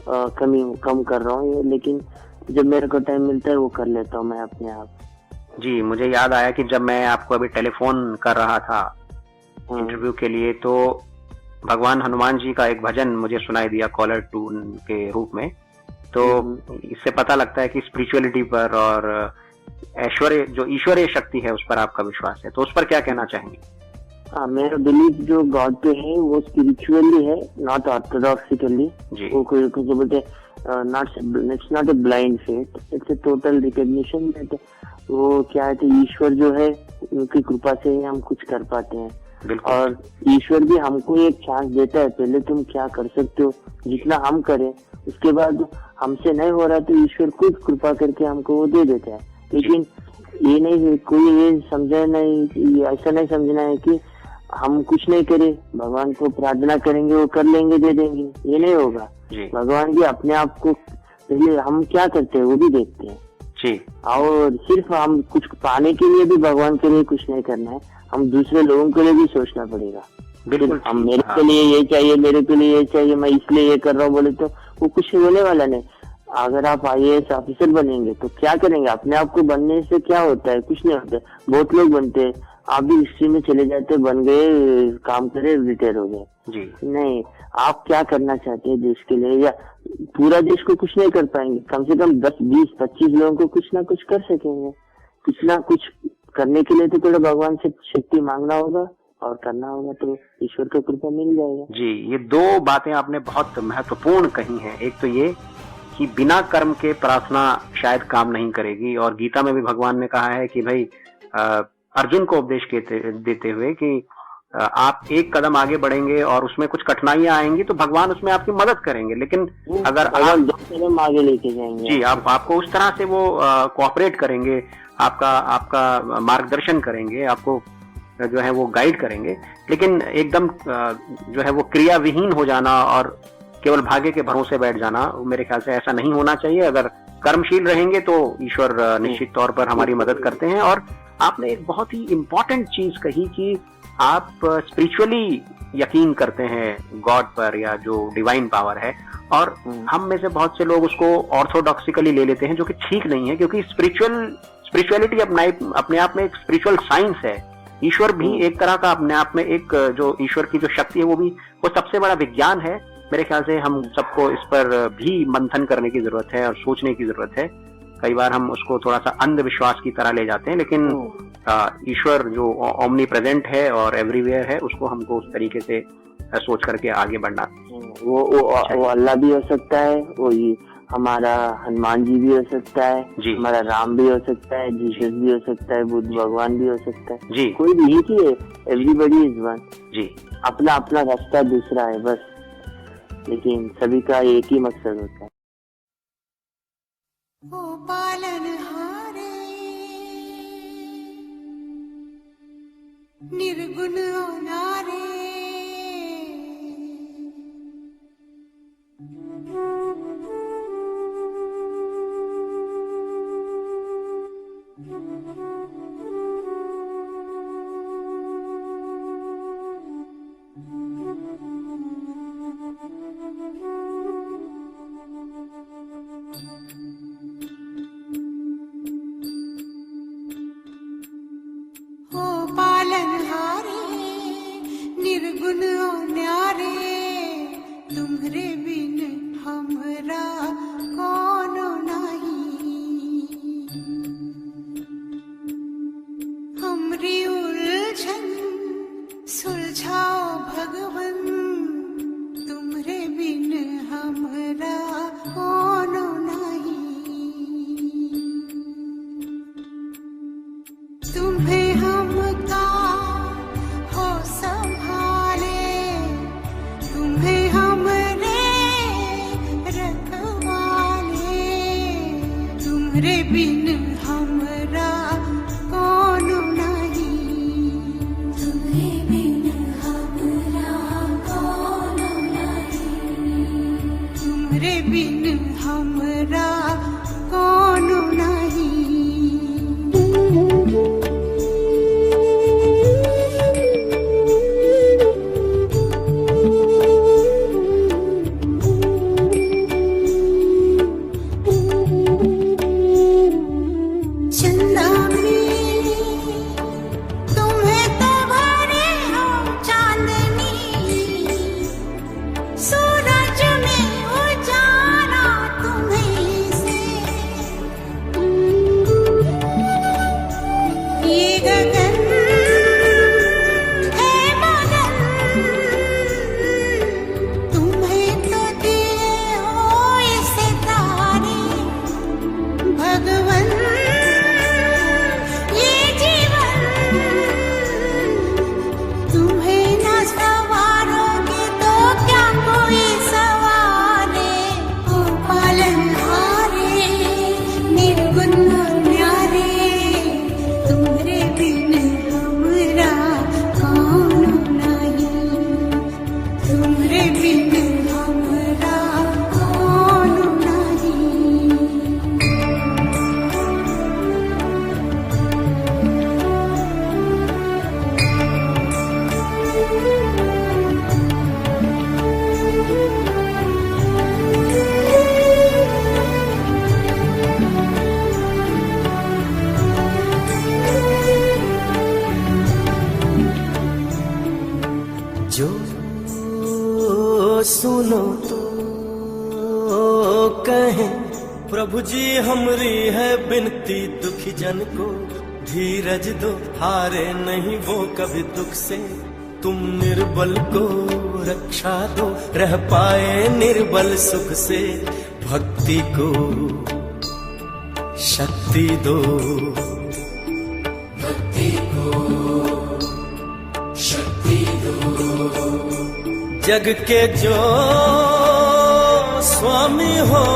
कम कर रहा हूँ, लेकिन जब मेरे को टाइम मिलता है वो कर लेता हूँ मैं अपने आप। जी, मुझे याद आया कि जब मैं आपको अभी टेलीफोन कर रहा था इंटरव्यू के लिए, तो भगवान हनुमान जी का एक भजन मुझे सुनाई दिया कॉलर ट्यून के रूप में। तो इससे पता लगता है कि स्पिरिचुअलिटी पर और ऐश्वर्य, जो ईश्वरीय शक्ति है, उस पर आपका विश्वास है। तो उस पर क्या कहना चाहेंगे? हाँ, मेरा बिलीफ जो गॉड पे है वो स्पिरिचुअली है, नॉट ऑर्थोडॉक्सिकली। वो कोई बोलते it's not a blind faith, it's a total recognition that वो क्या है कि ईश्वर जो है उनकी कृपा से ही हम कुछ कर पाते हैं। और ईश्वर भी हमको एक चांस देता है, पहले तुम क्या कर सकते हो, जितना हम करें, उसके बाद हमसे नहीं हो रहा तो ईश्वर खुद कृपा करके हमको वो दे देता है। लेकिन ये नहीं, कोई ये समझा नहीं, ऐसा नहीं समझना है कि हम कुछ नहीं करें, भगवान को प्रार्थना करेंगे वो कर लेंगे, दे देंगे, ये नहीं होगा। भगवान जी अपने आप को पहले हम क्या करते हैं वो भी देखते हैं जी। और सिर्फ हम कुछ पाने के लिए भी भगवान के लिए कुछ नहीं करना है, हम दूसरे लोगों के लिए भी सोचना पड़ेगा। बिल्कुल, हम मेरे के लिए ये चाहिए, मेरे के लिए ये चाहिए, मैं इसलिए ये कर रहा हूँ बोले तो वो कुछ होने वाला नहीं। अगर आप IAS ऑफिसर बनेंगे तो क्या करेंगे, अपने आप को बनने से क्या होता है, कुछ नहीं होता है। बहुत लोग बनते हैं, आप भी हिस्ट्री में चले जाते, बन गए, काम करे, रिटायर हो गए। नहीं, आप क्या करना चाहते हैं देश के लिए, या पूरा देश को कुछ नहीं कर पाएंगे, कम से कम 10, 20, 25 लोगों को कुछ ना कुछ कर सकेंगे। कुछ ना कुछ करने के लिए तो थोड़ा भगवान से शक्ति मांगना होगा और करना होगा, तो ईश्वर का कृपा मिल जाएगा। जी, ये दो बातें आपने बहुत महत्वपूर्ण कही हैं। एक तो ये कि बिना कर्म के प्रार्थना शायद काम नहीं करेगी, और गीता में भी भगवान ने कहा है कि भाई अर्जुन को उपदेश देते हुए कि आप एक कदम आगे बढ़ेंगे और उसमें कुछ कठिनाइयां आएंगी तो भगवान उसमें आपकी मदद करेंगे, लेकिन अगर आप 2 कदम आगे लेके जाएंगे जी, आपको उस तरह से वो कोऑपरेट करेंगे, आपका मार्गदर्शन करेंगे, आपको जो है वो गाइड करेंगे, लेकिन एकदम जो है वो क्रिया विहीन हो जाना और केवल भाग्य के भरोसे बैठ जाना, मेरे ख्याल से ऐसा नहीं होना चाहिए। अगर कर्मशील रहेंगे तो ईश्वर निश्चित तौर पर हमारी मदद करते हैं। और आपने एक बहुत ही इम्पोर्टेंट चीज कही कि आप स्पिरिचुअली यकीन करते हैं गॉड पर या जो डिवाइन पावर है, और हम में से बहुत से लोग उसको ऑर्थोडॉक्सिकली ले लेते हैं, जो कि ठीक नहीं है, क्योंकि स्पिरिचुअलिटी अपने आप में एक स्पिरिचुअल साइंस है। ईश्वर भी एक तरह का अपने आप में एक, जो ईश्वर की जो शक्ति है वो सबसे बड़ा विज्ञान है। मेरे ख्याल से हम सबको इस पर भी मंथन करने की जरूरत है और सोचने की जरूरत है कई बार हम उसको थोड़ा सा अंधविश्वास की तरह ले जाते हैं, लेकिन ईश्वर जो ओमनी प्रेजेंट है और एवरीवेयर है, उसको हमको उस तरीके से सोच करके आगे बढ़ना। वो अल्लाह भी हो सकता है, वो हमारा हनुमान जी भी हो सकता है जी, हमारा राम भी हो सकता है, जीसस भी हो सकता है, बुद्ध भगवान भी हो सकता है जी, कोई भी एक ही है, एवरीबॉडी इज वन जी। अपना अपना रास्ता दूसरा है बस, लेकिन सभी का एक ही मकसद होता है। ओ पालनहारे निर्गुण अनारे, निर्गुण न्यारे, तुम्हरे बिन हमरा कोनो नहीं। हमरी उलझन सुलझाओ भगवन, तुम्हरे बिन हमरा कोनो नहीं। तुम्हें हमका हो संभाले, तुम्हें हमरे रखवाले, तुम्हरे बिन हमरा कोनो नहीं। तुम्हें बिन हमरा कोनो नहीं, तुम्हरे बिन हमरा कोनो नहीं। सुनो तो कहें प्रभु जी हमरी है बिनती, दुखी जन को धीरज दो, हारे नहीं वो कभी दुख से। तुम निर्बल को रक्षा दो, रह पाए निर्बल सुख से। भक्ति को शक्ति दो, भक्ति को शक्ति दो। जग के जो स्वामी हो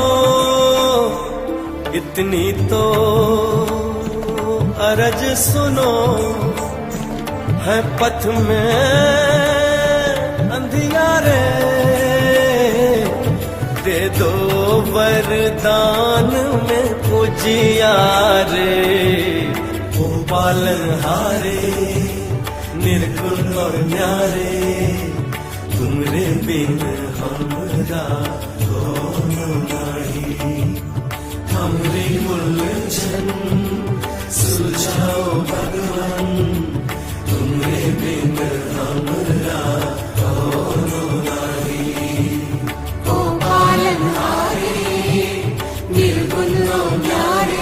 इतनी तो अरज सुनो, है पथ में अंधियारे, दे दो वरदान में उजियारे। ओ पालनहारे निर्गुण और न्यारे, तुमरे बिन हमरा कोनो नहीं। हमरी उलझन सुलझाओ भगवान, तुमरे बिन हमरा कोनो नहीं। ओ पालनहारे निर्गुण न्यारे,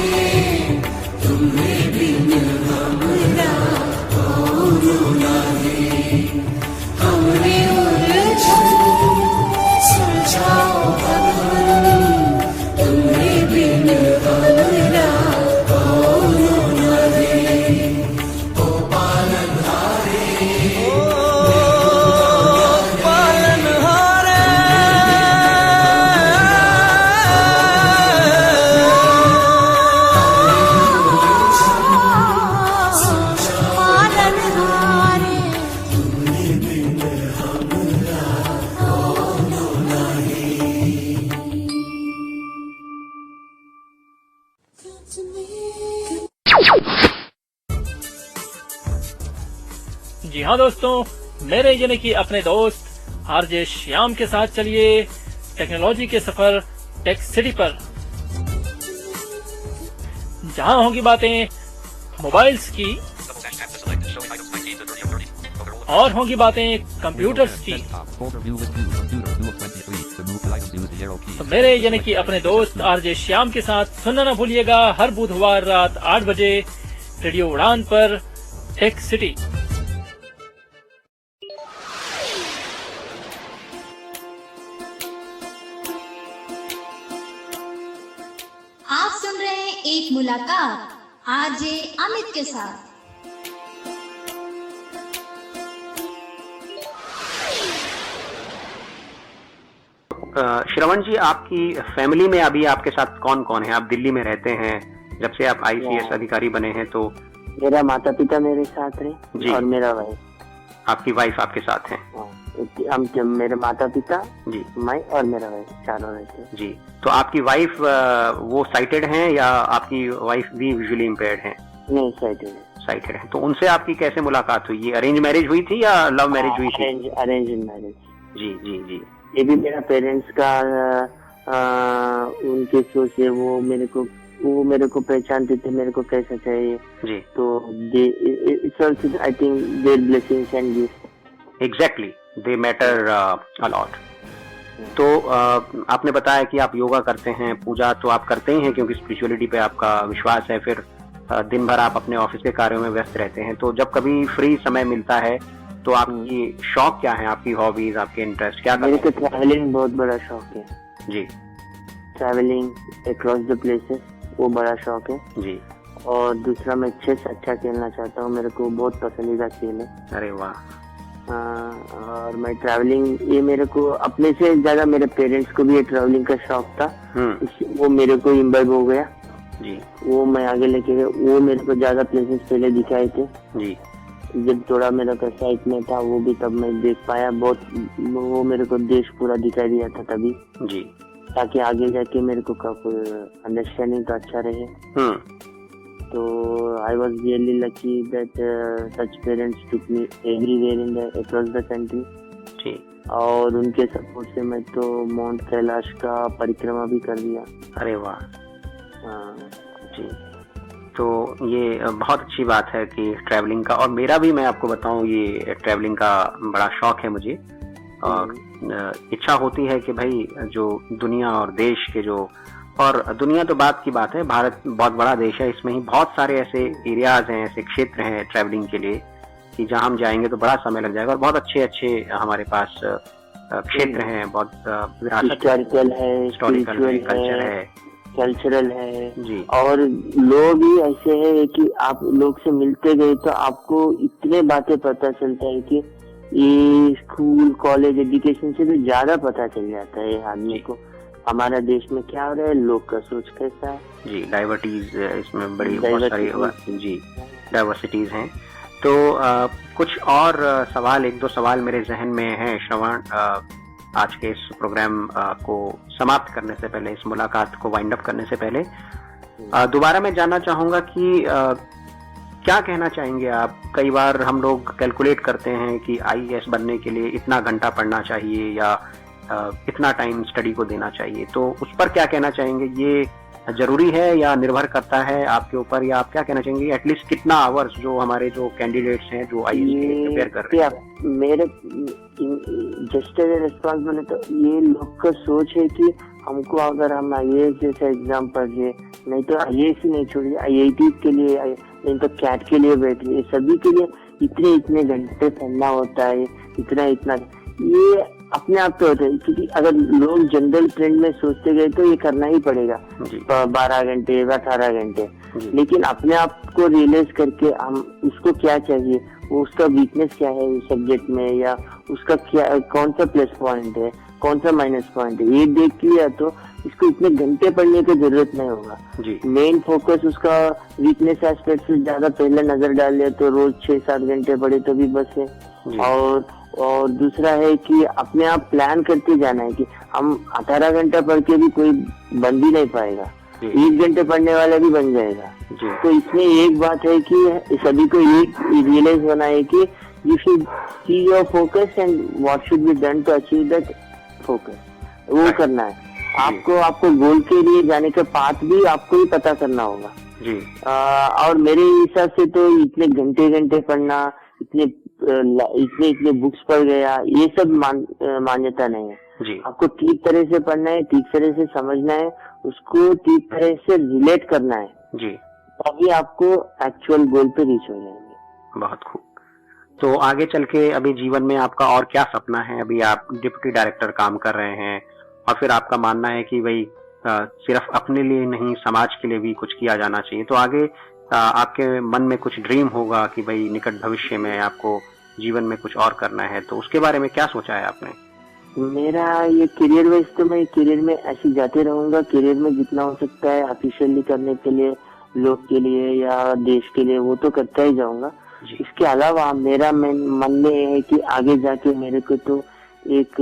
हाँ दोस्तों, मेरे यानी कि अपने दोस्त आरजे श्याम के साथ चलिए टेक्नोलॉजी के सफर टेक सिटी पर, जहाँ होंगी बातें मोबाइल्स की और होंगी बातें कंप्यूटर्स की। तो मेरे यानी कि अपने दोस्त आरजे श्याम के साथ सुनना न भूलिएगा हर बुधवार रात 8 बजे रेडियो उड़ान पर टेक सिटी। आप सुन रहे हैं एक मुलाकात आरजे अमित के साथ। श्रवण जी, आपकी फैमिली में अभी आपके साथ कौन कौन है? आप दिल्ली में रहते हैं, जब से आप ICS अधिकारी बने हैं तो? मेरा माता पिता मेरे साथ है और मेरा वाइफ। आपकी वाइफ आपके साथ है? हम मेरे माता पिता जी, मैं और मेरा वाइफ चारों रहते हैं। जी, तो आपकी वाइफ वो साइटेड हैं या आपकी वाइफ भी विजुअली इम्पेयर्ड हैं? नहीं, साइटेड है। तो उनसे आपकी कैसे मुलाकात हुई? ये अरेंज मैरिज हुई थी या लव मैरिज हुई थी? Arrange marriage. जी जी जी। ये भी मेरा पेरेंट्स का उनके सोच है, वो मेरे को पहचानते थे मेरे को कैसा चाहिए जी। तो it's also I think their blessings and gift. Exactly, they matter a lot. तो आपने बताया कि आप योगा करते हैं, पूजा तो आप करते ही हैं क्योंकि स्पिरिचुअलिटी पे आपका विश्वास है, फिर दिन भर आप अपने ऑफिस के कार्यों में व्यस्त रहते हैं। तो जब कभी फ्री समय मिलता है तो आपकी शौक क्या है? आपकी हॉबीज, आपके इंटरेस्ट क्या? मेरे को ट्रैवलिंग बहुत बड़ा शौक है जी। ट्रैवलिंग अक्रॉस द प्लेसेस, वो बड़ा शौक है जी। और दूसरा मैं चेस अच्छा खेलना चाहता हूँ, मेरे को बहुत पसंदीदा खेल है। अरे वाह। और मैं ट्रैवलिंग, ये मेरे को अपने से ज्यादा मेरे पेरेंट्स को भी ये ट्रैवलिंग का शौक था, वो मेरे को इम्बाइब हो गया जी। वो मैं आगे लेके गया, वो मेरे को ज्यादा प्लेसेस पहले दिखाए थे जी। जब थोड़ा मेरा पैसा इसमें था, वो भी तब मैं देख पाया बहुत, वो मेरे को देश पूरा दिखाई दिया था तभी जी, ताकि आगे जाके मेरे को अंडरस्टैंडिंग तो अच्छा रहे। तो I was really lucky that such parents took me everywhere in the across the country. और उनके सपोर्ट से मैं तो माउंट कैलाश का परिक्रमा भी कर दिया। अरे वाह। जी, तो ये बहुत अच्छी बात है कि ट्रैवलिंग का, और मेरा भी, मैं आपको बताऊं, ये ट्रैवलिंग का बड़ा शौक है मुझे। और इच्छा होती है कि भाई जो दुनिया और देश के जो, और दुनिया तो बात की बात है, भारत बहुत बड़ा देश है, इसमें ही बहुत सारे ऐसे एरियाज हैं, ऐसे क्षेत्र हैं ट्रैवलिंग के लिए कि जहां हम जाएंगे तो बड़ा समय लग जाएगा। और बहुत अच्छे अच्छे हमारे पास क्षेत्र हैं, बहुत हिस्टोरिकल है, कल्चरल है जी। और लोग ही ऐसे हैं कि आप लोग से मिलते गए तो आपको इतने बातें पता चलता है कि ये स्कूल कॉलेज एजुकेशन से भी ज्यादा पता चल जाता है आदमी को हमारा देश में क्या हो रहा है, लोग का सोच कैसा है जी। डाइवर्टीज इसमें बड़ी बहुत सारी जी डाइवर्सिटीज हैं। तो कुछ और सवाल, एक दो सवाल मेरे जहन में हैं श्रवण, आज के इस प्रोग्राम को समाप्त करने से पहले, इस मुलाकात को वाइंड अप करने से पहले दोबारा मैं जानना चाहूंगा कि क्या कहना चाहेंगे आप? कई बार हम लोग कैलकुलेट करते हैं कि IAS बनने के लिए इतना घंटा पढ़ना चाहिए या इतना टाइम स्टडी को देना चाहिए, तो उस पर क्या कहना चाहेंगे? ये जरूरी है या निर्भर करता है आपके ऊपर, या आप क्या कहना चाहेंगे एटलीस्ट कितना आवर्स जो हमारे जो कैंडिडेट्स हैं जो IAS प्रिपेयर कर रहे हैं? मेरे जस्ट एज ए रिस्पॉन्सिबल है, तो ये लोग का सोच है कि हमको अगर हम IAS जैसा एग्जाम पढ़िए, नहीं तो IAS ही नहीं छोड़िए, IIT के लिए, नहीं तो CAT के लिए बैठिए, सभी के लिए इतने घंटे पढ़ना होता है, इतना ये अपने आप तो होता है, क्योंकि अगर लोग जनरल ट्रेंड में सोचते गए तो ये करना ही पड़ेगा 12 घंटे 18 घंटे, लेकिन अपने आप को रियलाइज करके हम उसको क्या चाहिए, वो उसका वीकनेस क्या है उस सब्जेक्ट में, या उसका क्या कौन सा प्लस पॉइंट है, कौन सा माइनस पॉइंट है, ये देख लिया तो इसको इतने घंटे पढ़ने की जरूरत नहीं होगा। मेन फोकस उसका वीकनेस एस्पेक्ट से ज्यादा पहले नजर डाल लिया तो रोज 6-7 घंटे पढ़े तो भी बस है। और दूसरा है कि अपने आप प्लान करते जाना है कि हम 18 घंटा पढ़ के भी कोई बन भी नहीं पाएगा, 1 घंटे पढ़ने वाला भी बन जाएगा। तो इसमें एक बात है कि सभी को एक रियलाइज होना है कि you should see your focus and what should be done to achieve that focus. वो करना है आपको गोल के लिए जाने का पाथ भी आपको ही पता करना होगा जी। और मेरे हिसाब से तो इतने घंटे पढ़ना, इतने बुक्स पढ़ गया, ये सब मान्यता नहीं है जी। आपको ठीक तरह से पढ़ना है, ठीक तरह से समझना है, उसको ठीक तरह से रिलेट करना है जी, तभी आपको एक्चुअल गोल पे रीच हो जाएंगे। बहुत खूब। तो आगे चल के अभी जीवन में आपका और क्या सपना है? अभी आप डिप्टी डायरेक्टर काम कर रहे हैं और फिर आपका मानना है कि भाई सिर्फ अपने लिए नहीं, समाज के लिए भी कुछ किया जाना चाहिए। तो आगे आपके मन में कुछ ड्रीम होगा कि भाई निकट भविष्य में आपको जीवन में कुछ और करना है, तो उसके बारे में क्या सोचा है आपने? मेरा ये करियर वाइज तो मैं करियर में ऐसे जाते रहूंगा। करियर में जितना हो सकता है ऑफिशियली करने के लिए, लोग के लिए या देश के लिए, वो तो करता ही जाऊंगा। इसके अलावा मेरा मन में है कि आगे जाके मेरे को तो एक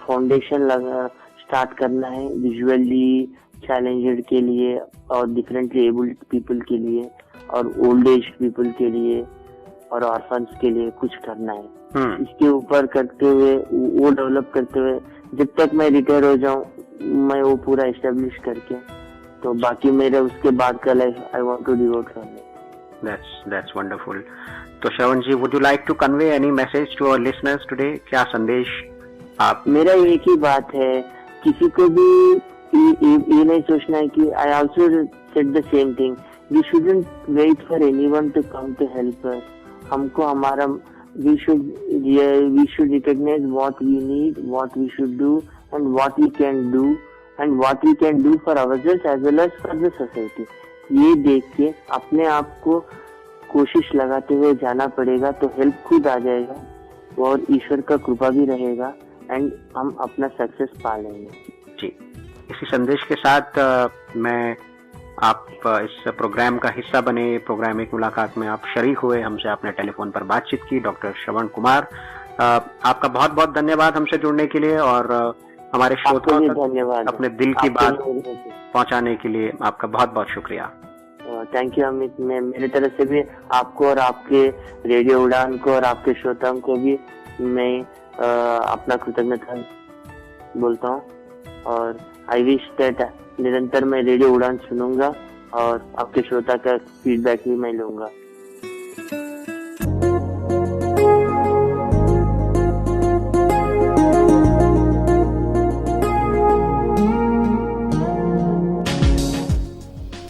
फाउंडेशन स्टार्ट करना है विजुअली चैलेंज्ड के लिए और डिफरेंटली एबल्ड पीपल के लिए और ओल्ड एज पीपल के लिए और ऑर्फन्स के लिए कुछ करना है। इसके ऊपर करते हुए, वो डेवलप करते हुए जब तक मैं रिटायर हो जाऊं, मैं वो पूरा एस्टेब्लिश करके, तो बाकी मेरा उसके बाद का life I want to devote करने। That's wonderful. तो श्रवण जी, would you like to convey any message to our listeners today? क्या संदेश आप? मेरा एक ही बात है, किसी को भी ये नहीं सोचना है कि I also said the same thing. We shouldn't wait for anyone to come to help us. हमको हमारा we should recognize what we need, what we should do, and what we can do, and what we can do for ourselves as well as for the society. ये देख के अपने आप को कोशिश लगाते हुए जाना पड़ेगा, तो हेल्प खुद आ जाएगा और ईश्वर का कृपा भी रहेगा एंड हम अपना सक्सेस पा लेंगे। जी, इसी संदेश के साथ मैं आप इस प्रोग्राम का हिस्सा बने। प्रोग्राम एक मुलाकात में आप शरीक हुए, हमसे आपने टेलीफोन पर बातचीत की। डॉक्टर श्रवण कुमार, आपका बहुत बहुत धन्यवाद हमसे जुड़ने के लिए और हमारे श्रोताओं तक अपने दिल की बात पहुंचाने के लिए आपका बहुत बहुत शुक्रिया। Thank you Amit. मैं मेरी तरफ से भी आपको और आपके रेडियो उड़ान को और आपके श्रोताओं को भी मैं अपना कृतज्ञता बोलता हूँ और आई विश दैट निरंतर मैं रेडियो उड़ान सुनूंगा और आपके श्रोता का फीडबैक भी मैं लूंगा।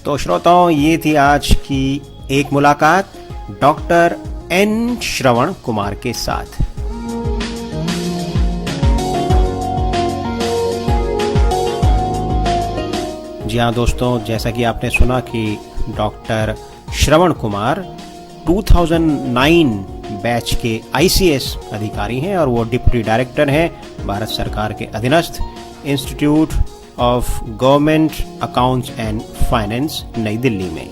तो श्रोताओं, ये थी आज की एक मुलाकात डॉक्टर एन श्रवण कुमार के साथ। जी हाँ दोस्तों, जैसा कि आपने सुना कि डॉक्टर श्रवण कुमार 2009 बैच के ICS अधिकारी हैं और वो डिप्टी डायरेक्टर हैं भारत सरकार के अधीनस्थ institute of government accounts and finance, नई दिल्ली में।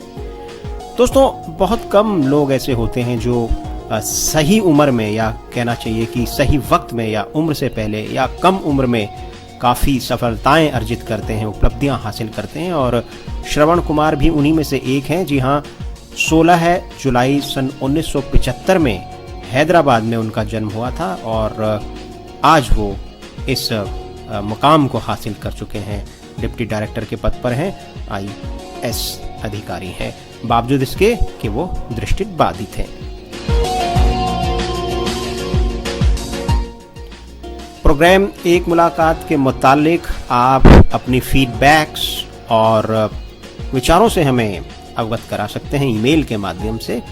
दोस्तों, बहुत कम लोग ऐसे होते हैं जो सही उम्र में, या कहना चाहिए कि सही वक्त में, या उम्र से पहले या कम उम्र में काफ़ी सफलताएं अर्जित करते हैं, उपलब्धियां हासिल करते हैं, और श्रवण कुमार भी उन्हीं में से एक हैं। जी हाँ, 16 जुलाई सन 1975 में हैदराबाद में उनका जन्म हुआ था और आज वो इस मुकाम को हासिल कर चुके हैं। डिप्टी डायरेक्टर के पद पर हैं, IAS अधिकारी हैं, बावजूद इसके कि वो दृष्टिबाधित हैं। प्रोग्राम एक मुलाकात के मुतालिक आप अपनी फीडबैक्स और विचारों से हमें अवगत करा सकते हैं ईमेल के माध्यम से,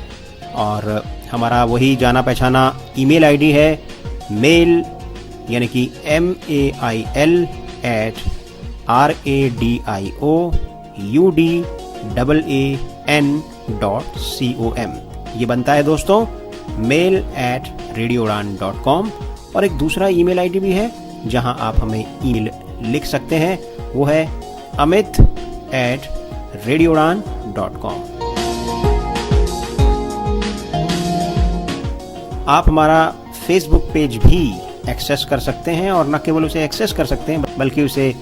और हमारा वही जाना पहचाना ईमेल आईडी है मेल यानी कि mail@radioudaan.com। ये बनता है दोस्तों mail@radioudan.com। और एक दूसरा ईमेल आईडी भी है जहां आप हमें ईमेल लिख सकते हैं, वो है amit@radioudan.com। आप हमारा फेसबुक पेज भी एक्सेस कर सकते हैं, और न केवल उसे एक्सेस कर सकते हैं बल्कि उसे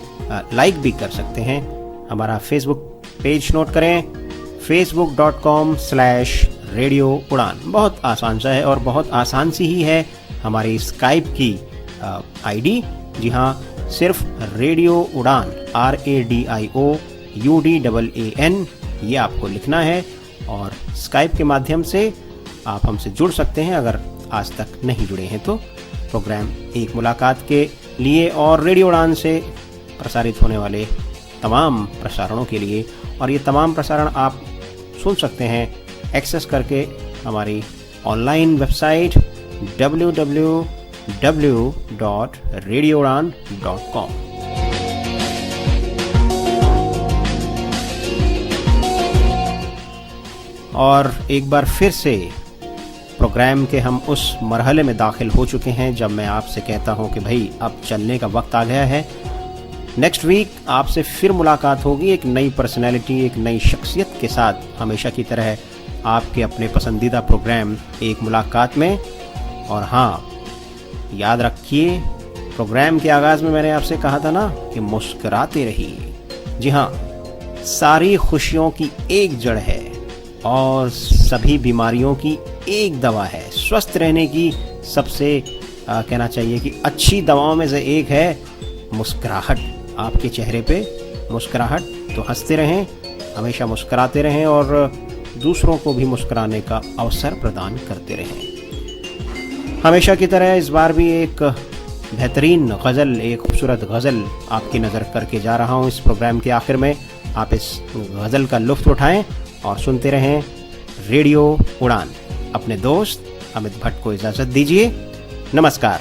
लाइक भी कर सकते हैं। हमारा फेसबुक पेज नोट करें, facebook.com/radioudan। रेडियो उड़ान। बहुत आसान सा है और बहुत आसान सी ही है हमारी स्काइप की आईडी। जी हाँ, सिर्फ रेडियो उड़ान RADIOUDAAN ये आपको लिखना है और स्काइप के माध्यम से आप हमसे जुड़ सकते हैं अगर आज तक नहीं जुड़े हैं तो। प्रोग्राम एक मुलाकात के लिए और रेडियो उड़ान से प्रसारित होने वाले तमाम प्रसारणों के लिए, और ये तमाम प्रसारण आप सुन सकते हैं एक्सेस करके हमारी ऑनलाइन वेबसाइट www.radioudan.com। और एक बार फिर से प्रोग्राम के हम उस मरहले में दाखिल हो चुके हैं जब मैं आपसे कहता हूं कि भाई अब चलने का वक्त आ गया है। नेक्स्ट वीक आपसे फिर मुलाकात होगी एक नई पर्सनैलिटी, एक नई शख्सियत के साथ, हमेशा की तरह आपके अपने पसंदीदा प्रोग्राम एक मुलाकात में। और हाँ, याद रखिए प्रोग्राम के आगाज़ में मैंने आपसे कहा था ना कि मुस्कुराते रहिए। जी हाँ, सारी खुशियों की एक जड़ है और सभी बीमारियों की एक दवा है। स्वस्थ रहने की सबसे कहना चाहिए कि अच्छी दवाओं में से एक है मुस्कुराहट। आपके चेहरे पे मुस्कुराहट, तो हंसते रहें, हमेशा मुस्कुराते रहें और दूसरों को भी मुस्कुराने का अवसर प्रदान करते रहें। हमेशा की तरह इस बार भी एक बेहतरीन गज़ल, एक खूबसूरत गज़ल आपकी नज़र करके जा रहा हूँ इस प्रोग्राम के आखिर में। आप इस गज़ल का लुत्फ़ उठाएं और सुनते रहें रेडियो उड़ान। अपने दोस्त अमित भट्ट को इजाज़त दीजिए। नमस्कार।